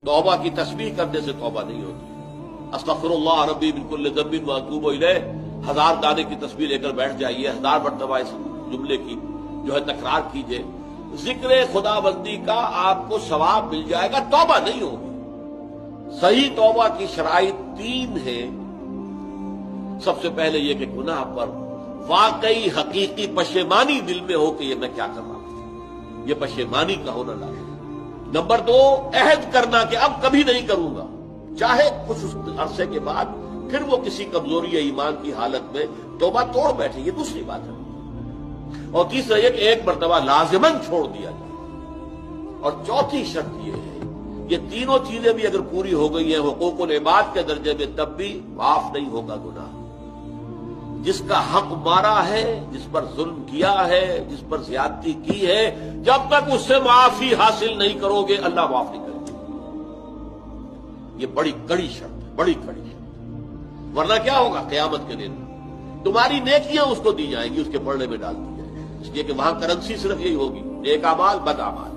तौबा की तस्बीह करने से तौबा नहीं होती। अस्तगफिरुल्लाह रब्बी मिन कुल्लि ज़ंबिन व अतूबु इलैह 1000 दाने की तस्बीह लेकर बैठ जाइए, 1000 मरतबा इस जुमले की जो है तकरार कीजिए। जिक्र खुदाबंदी का आपको सवाब मिल जाएगा, तौबा नहीं होगी। सही तौबा की शराइत 3 है। सबसे पहले यह कि गुनाह पर वाकई हकीकी पशेमानी दिल में हो कि ये मैं क्या कर रहा हूं, ये पशेमानी का होना लाजिम। नंबर 2, अहद करना कि अब कभी नहीं करूंगा, चाहे कुछ उस अरसे के बाद फिर वो किसी कमजोरी या ईमान की हालत में तौबा तोड़ बैठे, ये दूसरी बात है। और तीसरा ये कि एक मरतबा लाजिमन छोड़ दिया जाए। और चौथी शर्त ये है, ये तीनों चीजें भी अगर पूरी हो गई हैं हुकूकुल इबाद के दर्जे में, तब भी माफ नहीं होगा गुनाह। जिसका हक मारा है, जिस पर जुल्म किया है, जिस पर ज्यादती की है, जब तक उससे माफी हासिल नहीं करोगे अल्लाह माफ नहीं करेगा। ये बड़ी कड़ी शर्त है, बड़ी कड़ी शर्त। वरना क्या होगा, क़यामत के दिन तुम्हारी नेकियां उसको दी जाएंगी, उसके पढ़ने में डाल दी जाएगी, इसलिए कि वहां करेंसी सिर्फ यही होगी, नेक अमाल बद अमाल।